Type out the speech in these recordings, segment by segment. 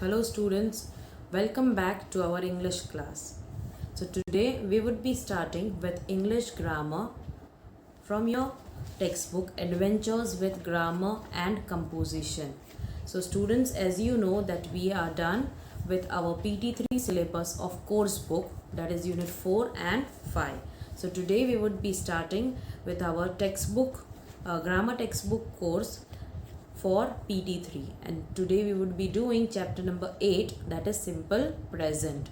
Hello students, welcome back to our English class. So today we would be starting with English grammar from your textbook Adventures with Grammar and Composition. So students, as you know that we are done with our PT3 syllabus of course book, that is unit 4 and 5. So today we would be starting with our textbook grammar textbook course for PT3, and today we would be doing chapter number 8, that is simple present.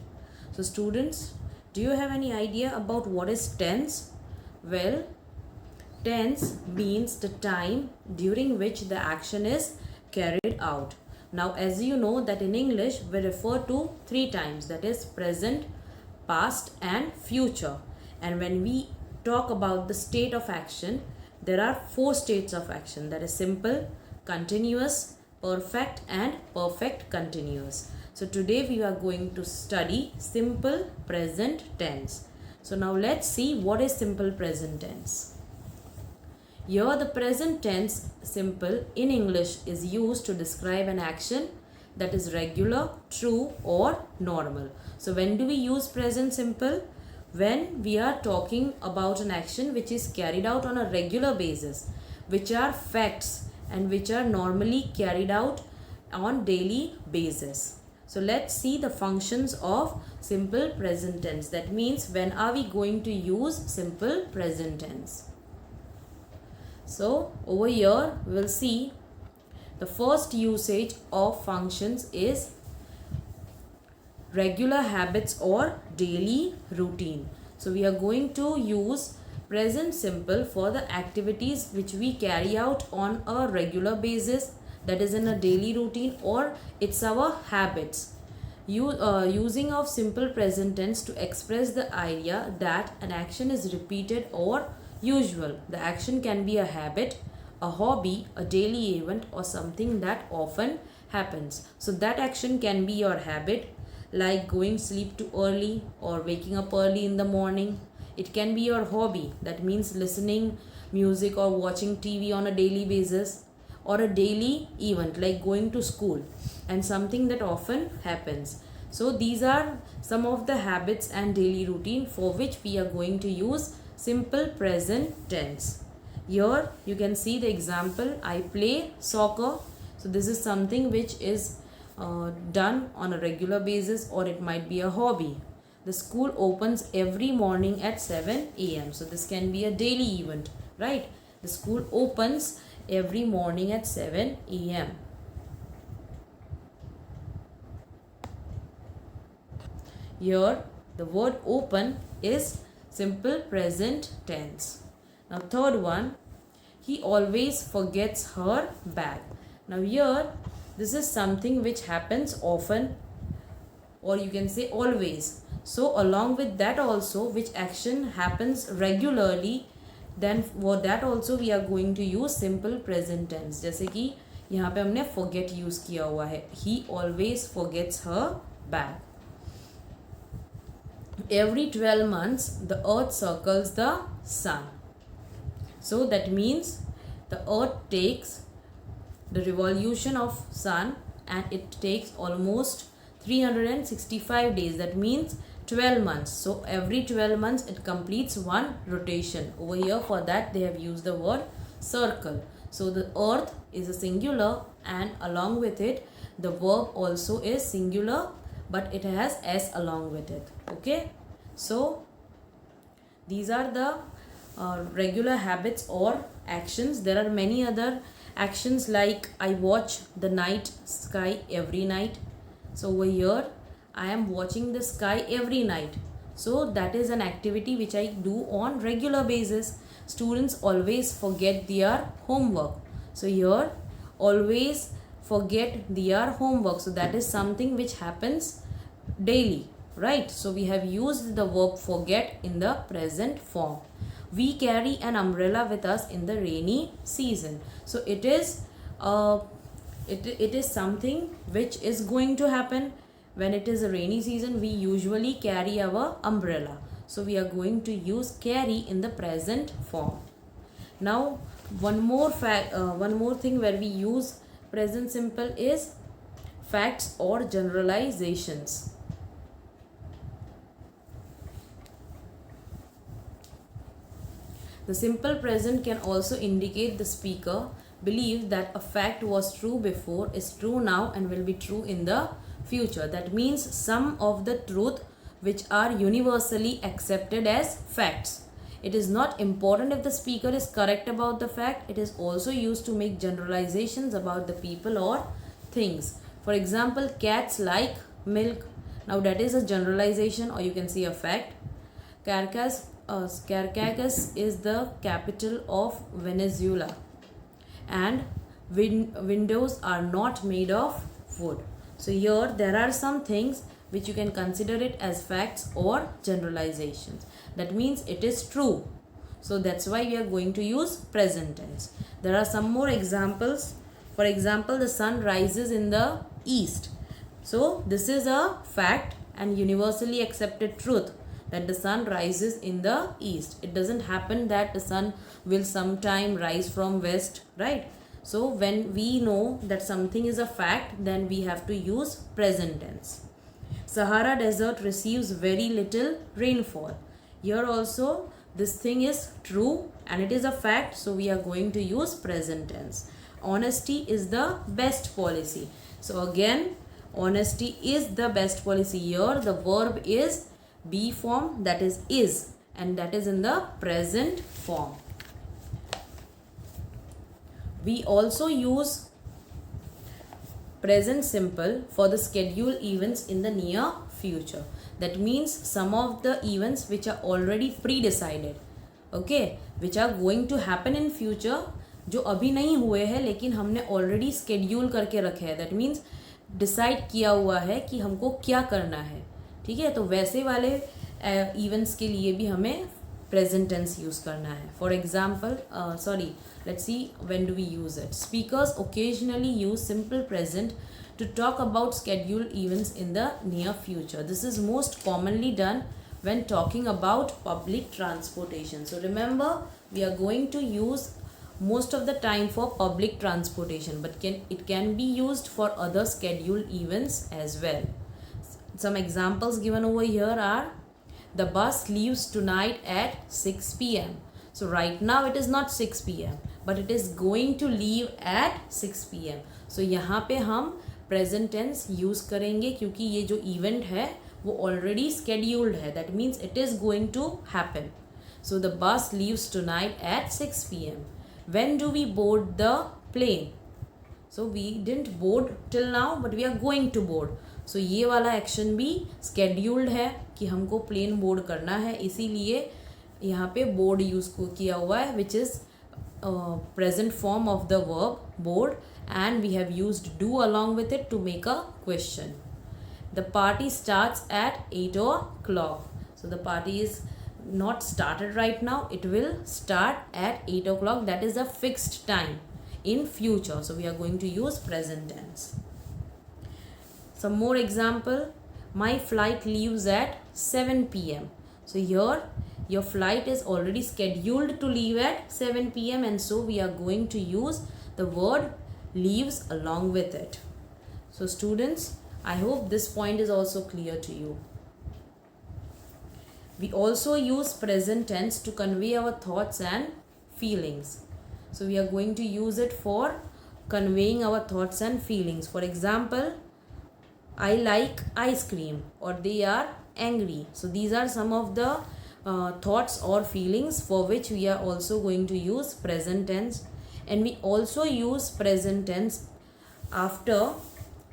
So students, do you have any idea about what is tense? Well, tense means the time during which the action is carried out. Now as you know that in English we refer to three times, that is present, past and future. And when we talk about the state of action, there are four states of action, that is simple, continuous, perfect and perfect continuous. So today we are going to study simple present tense. So now let's see what is simple present tense. Here the present tense simple in English is used to describe an action that is regular, true or normal. So when do we use present simple? When we are talking about an action which is carried out on a regular basis, which are facts and which are normally carried out on daily basis. So let's see the functions of simple present tense. That means when are we going to use simple present tense? So over here we will see the first usage of functions is regular habits or daily routine. So we are going to use present simple for the activities which we carry out on a regular basis, that is in a daily routine, or it's our habits. Using of simple present tense to express the idea that an action is repeated or usual. The action can be a habit, a hobby, a daily event or something that often happens. So that action can be your habit, like going sleep too early or waking up early in the morning. It can be your hobby, that means listening music or watching TV on a daily basis, or a daily event like going to school, and something that often happens. So these are some of the habits and daily routine for which we are going to use simple present tense. Here you can see the example, I play soccer. So this is something which is done on a regular basis, or it might be a hobby. The school opens every morning at 7 a.m. So this can be a daily event, right? The school opens every morning at 7 a.m. Here the word open is simple present tense. Now third one, he always forgets her bag. Now here this is something which happens often, or you can say always. So along with that also, which action happens regularly, then for that also we are going to use simple present tense. जैसे कि यहाँ पे हमने forget use किया हुआ है, he always forgets her bag. Every 12 months the earth circles the sun. So that means the earth takes the revolution of sun and it takes almost 365 days, that means 12 months. So every 12 months it completes one rotation. Over here for that they have used the word circle. So the earth is a singular, and along with it the verb also is singular, but it has s along with it. Okay, so these are the regular habits or actions. There are many other actions like I watch the night sky every night. So over here I am watching the sky every night. So that is an activity which I do on regular basis. Students always forget their homework. So here always forget their homework. So that is something which happens daily, right? So we have used the verb forget in the present form. We carry an umbrella with us in the rainy season. So it is it is something which is going to happen. When it is a rainy season, we usually carry our umbrella. So we are going to use carry in the present form. Now one more thing where we use present simple is facts or generalizations. The simple present can also indicate the speaker believes that a fact was true before, is true now, and will be true in the future. That means some of the truth which are universally accepted as facts. It is not important if the speaker is correct about the fact. It is also used to make generalizations about the people or things. For example, cats like milk. Now that is a generalization, or you can see a fact. Caracas is the capital of Venezuela, and windows are not made of wood. So here there are some things which you can consider it as facts or generalizations. That means it is true. So that's why we are going to use present tense. There are some more examples. For example, the sun rises in the east. So this is a fact and universally accepted truth that the sun rises in the east. It doesn't happen that the sun will sometime rise from west, right? So when we know that something is a fact, then we have to use present tense. Sahara Desert receives very little rainfall. Here also this thing is true and it is a fact, so we are going to use present tense. Honesty is the best policy. So again, honesty is the best policy. Here the verb is be form, that is, and that is in the present form. We also use present simple for the scheduled events in the near future. That means some of the events which are already pre-decided, okay, which are going to happen in future, जो अभी नहीं हुए हैं लेकिन हमने already schedule करके रखे हैं. दैट मीन्स डिसाइड किया हुआ है कि हमको क्या करना है. ठीक है, तो वैसे वाले इवेंट्स के लिए भी हमें प्रेजेंट टेंस यूज़ करना है. For example, let's see when do we use it. Speakers occasionally use simple present to talk about scheduled events in the near future. This is most commonly done when talking about public transportation. So remember, we are going to use most of the time for public transportation, but it can be used for other scheduled events as well. Some examples given over here are: the bus leaves tonight at 6 p.m. So right now it is not 6 p.m. but it is going to leave at 6 p.m. So यहाँ पे हम present tense use करेंगे क्योंकि ये जो event है वो already scheduled है. That means it is going to happen. So the bus leaves tonight at 6 p.m. When do we board the plane? So we didn't board till now but we are going to board. So ये वाला action भी scheduled है कि हमको plane board करना है, इसीलिए यहाँ पे board use को किया हुआ है, which is present form of the verb board, and we have used do along with it to make a question. The party starts at 8 o'clock. So the party is not started right now, it will start at 8 o'clock. That is a fixed time in future, so we are going to use present tense. Some more example: my flight leaves at 7 p.m. So here your flight is already scheduled to leave at 7 p.m. and so we are going to use the word leaves along with it. So students, I hope this point is also clear to you. We also use present tense to convey our thoughts and feelings. So we are going to use it for conveying our thoughts and feelings. For example, I like ice cream, or they are angry. So these are some of the thoughts or feelings for which we are also going to use present tense. And we also use present tense after,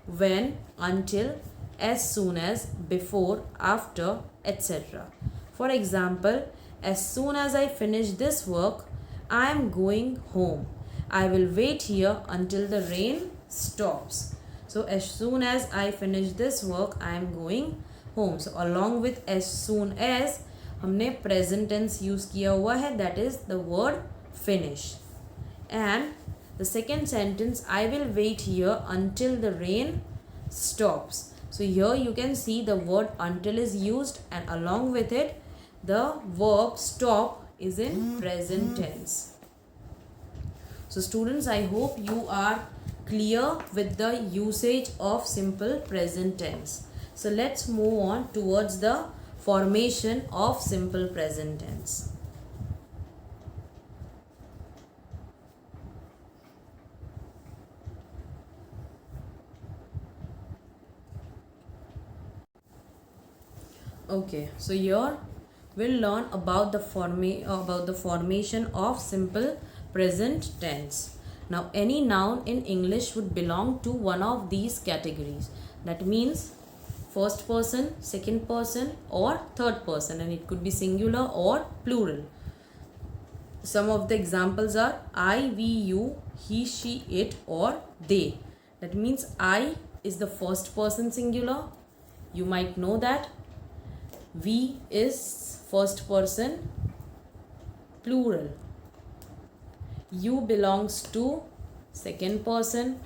when, until, as soon as, before, after, etc. For example, as soon as I finish this work, I am going home. I will wait here until the rain stops. So as soon as I finish this work, I am going home. So along with as soon as, हमने present tense use किया हुआ है, that is the word finish. And the second sentence, I will wait here until the rain stops. So here you can see the word until is used, and along with it the verb stop is in present tense. So students, I hope you are clear with the usage of simple present tense. So let's move on towards the formation of simple present tense. Okay, so here we'll learn about the formation of simple present tense. Now, any noun in English would belong to one of these categories. That means first person, second person, or third person, and it could be singular or plural. Some of the examples are I, we, you, he, she, it, or they. That means I is the first person singular. You might know that. We is first person plural. You belongs to second person,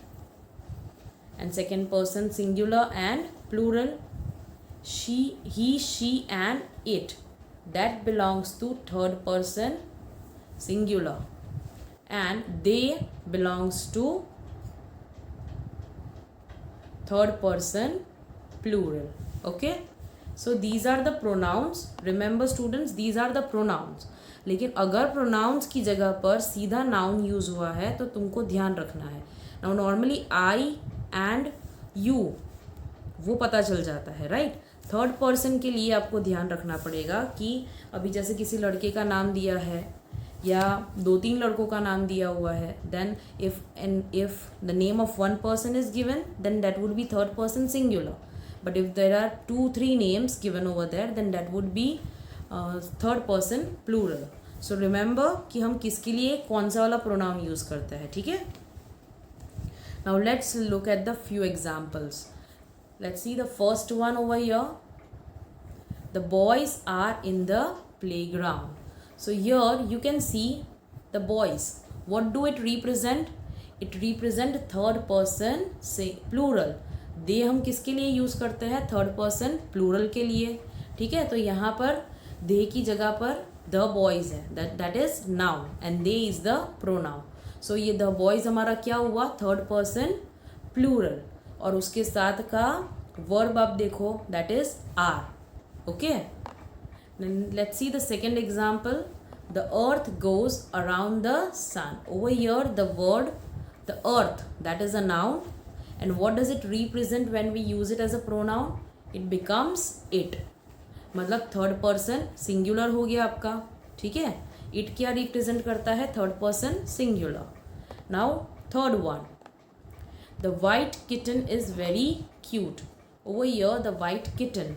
and second person singular and plural. She, he, she, and it, that belongs to third person singular, and they belongs to third person plural. Okay, so these are the pronouns. Remember students, these are the pronouns. लेकिन अगर pronouns की जगह पर सीधा noun use हुआ है तो तुमको ध्यान रखना है. Now normally I and you वो पता चल जाता है, राइट. थर्ड पर्सन के लिए आपको ध्यान रखना पड़ेगा कि अभी जैसे किसी लड़के का नाम दिया है या 2-3 लड़कों का नाम दिया हुआ है, then if the name of one person is given then that would be third person singular. But if there are 2-3 names given over there, then that would be third person plural. So remember कि हम किसके लिए कौन सा वाला pronoun use करते हैं. ठीक है. Now let's look at the few examples. Let's see the first one over here. The boys are in the playground. So here you can see the boys. What do it represent? It represent third person say plural. दे हम किसके लिए use करते हैं? Third person plural के लिए. ठीक है. तो यहाँ पर दे की जगह पर द बॉयज़ है, that is noun, and they is the pronoun. So ये द बॉयज़ हमारा क्या हुआ? Third person plural. और उसके साथ का वर्ब आप देखो, that is are. Okay. Let's see the second example. The earth goes around the sun. Over here the word the earth, that is a noun. And what does it represent when we use it as a pronoun? It becomes it. मतलब third person singular हो गया आपका. ठीक है. It क्या represent करता है? Third person singular. Now third one. The white kitten is very cute. Over here the white kitten,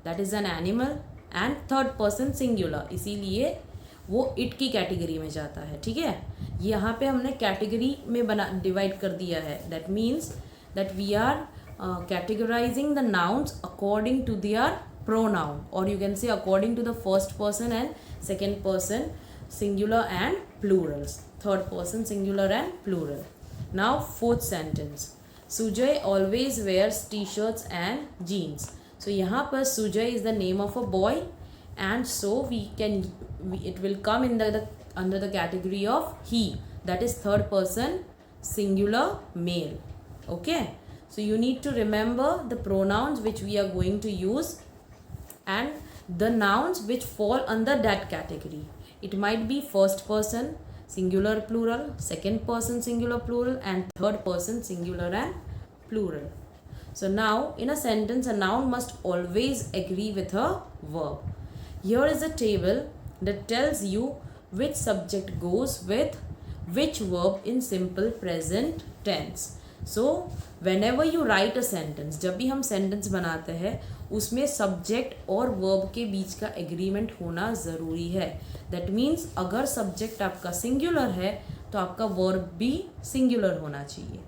that is an animal and third person singular, इसीलिए वो इट की कैटेगरी में जाता है. ठीक है. यहाँ पे हमने कैटेगरी में डिवाइड कर दिया है. That means that we are categorizing the nouns according to their pronoun, or you can say according to the first person and second person singular and plurals, third person singular and plural. Now fourth sentence. Sujay always wears t-shirts and jeans. So यहाँ पर Sujay is the name of a boy, and so it will come in the under the category of he, that is third person singular male. Okay, so you need to remember the pronouns which we are going to use and the nouns which fall under that category. It might be first person singular plural, second person singular plural, and third person singular and plural. So now in a sentence a noun must always agree with a verb. Here is a table that tells you which subject goes with which verb in simple present tense. So when ever you right a sentence, जब भी हम sentence बनाते हैं उसमें subject और verb के बीच का agreement होना ज़रूरी है. दैट मीन्स अगर सब्जेक्ट आपका सिंगुलर है तो आपका वर्ब भी सिंगुलर होना चाहिए,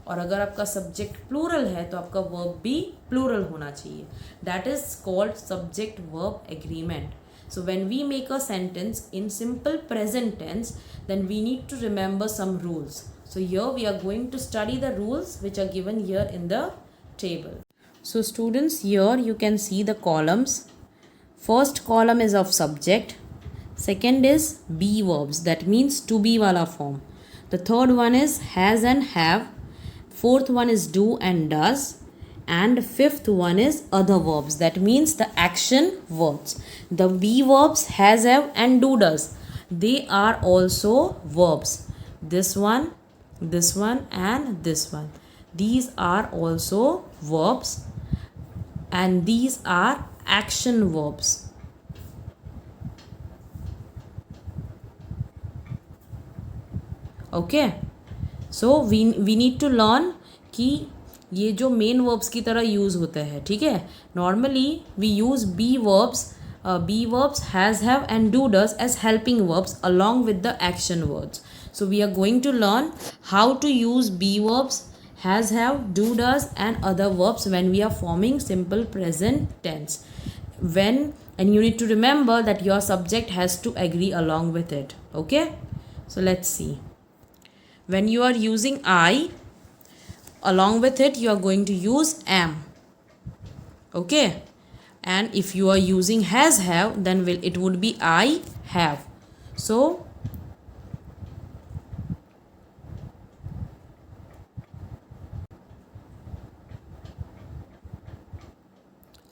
और अगर आपका सब्जेक्ट प्लूरल है तो आपका वर्ब भी प्लूरल होना चाहिए. That is called subject verb agreement. So when we make a sentence in simple present tense, then we need to remember some rules. So here we are going to study the rules which are given here in the table. So students, here you can see the columns. First column is of subject. Second is be verbs, that means to be wala form. The third one is has and have. fourth one is do and does, and fifth one is other verbs. That means the action words. The be verbs has, have and do, does, they are also verbs. This one and this one, these are also verbs, and these are action verbs. Okay, so we need to learn कि ये जो main verbs की तरह use होते हैं. ठीक है, normally we use be verbs has, have and do, does as helping verbs along with the action words. So we are going to learn how to use be verbs, has, have, do, does and other verbs when we are forming simple present tense. And you need to remember that your subject has to agree along with it. Okay, so let's see. When you are using I, along with it you are going to use am. Okay, and if you are using has, have, then it would be I have. So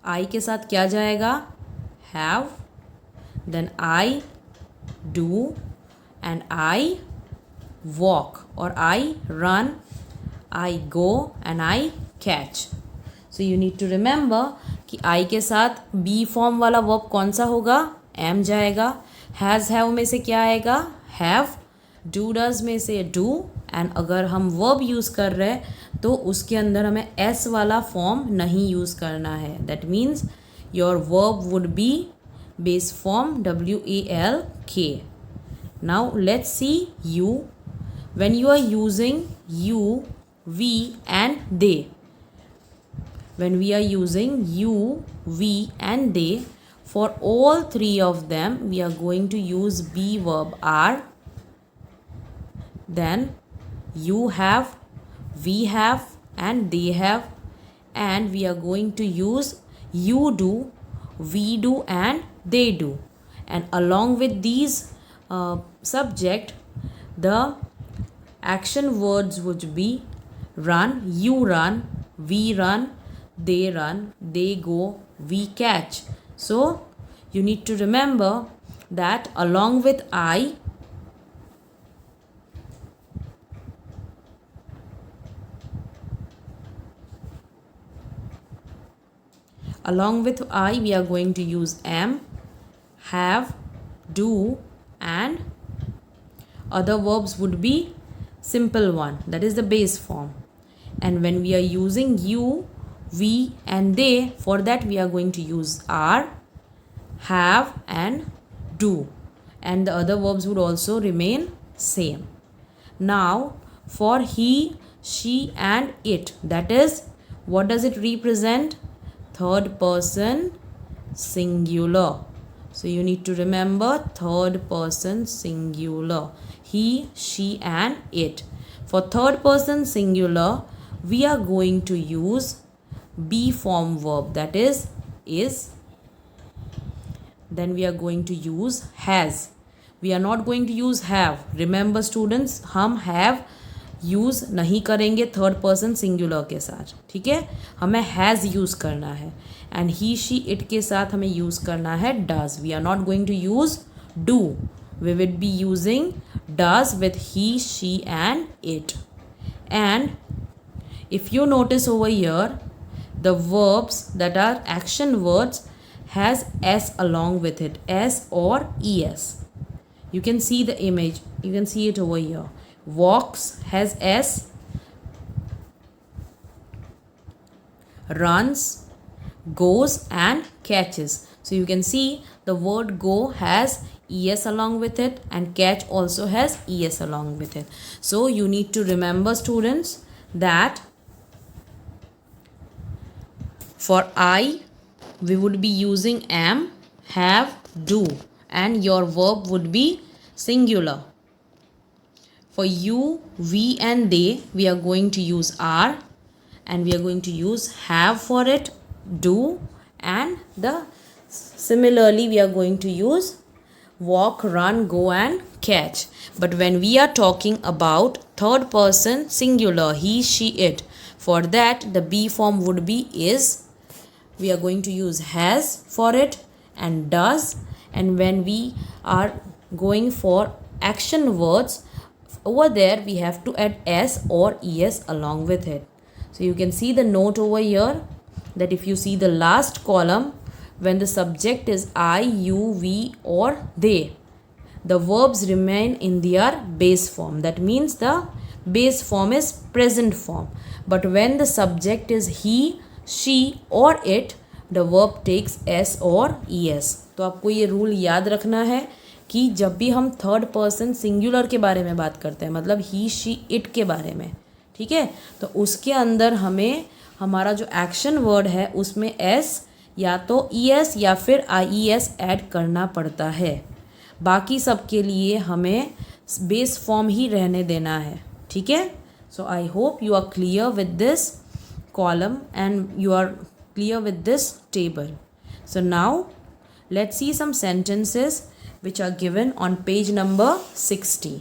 I के साथ क्या जाएगा? Have, then I do, and I walk, or I run, I go and I catch. So you need to remember कि I के साथ be form वाला verb कौन सा होगा? am जाएगा. has, have में से क्या आएगा? have. do, does में से do. and अगर हम verb यूज़ कर रहे हैं तो उसके अंदर हमें s वाला फॉर्म नहीं यूज़ करना है. that means your verb would be base form walk. Now let's see you. When you are using you, we and they, when we are using you, we and they, for all three of them we are going to use be verb are, then you have, we have and they have, and we are going to use you do, we do and they do. And along with these subject, the action words would be run, you run, we run, they go, we catch. So you need to remember that along with I, we are going to use am, have, do and other verbs would be simple one, that is the base form. And when we are using you, we and they, for that we are going to use are, have and do, and the other verbs would also remain same. Now for he, she and it, that is, what does it represent? Third person singular. So you need to remember third person singular. He, she and it. For third person singular, we are going to use be form verb, that is. Then we are going to use has. We are not going to use have. Remember students, हम have use नहीं करेंगे third person singular के साथ. ठीक है, हमें has use करना है. एंड ही, शी, इट के साथ हमें यूज़ करना है does. We are not going to use do. We will be using does with he, she and it. And if you notice over here, the verbs that are action words has s along with it, s or es. You can see the image, you can see it over here. Walks has s, runs, goes and catches. So you can see the word go has es along with it and catch also has es along with it. So you need to remember students that for I, we would be using am, have, do, and your verb would be singular. For you, we and they, we are going to use are, and we are going to use have for it, do, and similarly we are going to use walk, run, go and catch. But when we are talking about third person singular, he, she, it, for that the be form would be is. We are going to use has for it and does. And when we are going for action words, over there we have to add s or es along with it. So you can see the note over here that if you see the last column, when the subject is I, you, we or they, the verbs remain in their base form. That means the base form is present form. But when the subject is he, she or it, the verb takes s or es. तो आपको ये rule याद रखना है कि जब भी हम थर्ड पर्सन सिंगुलर के बारे में बात करते हैं, मतलब ही, शी, इट के बारे में, ठीक है, तो उसके अंदर हमें हमारा जो एक्शन वर्ड है उसमें एस या तो ई एस या फिर आई ई एस ऐड करना पड़ता है. बाकी सब के लिए हमें बेस फॉर्म ही रहने देना है. ठीक है. So I hope you are clear with this column and you are clear with this table. So now let's see some sentences which are given on page number 60.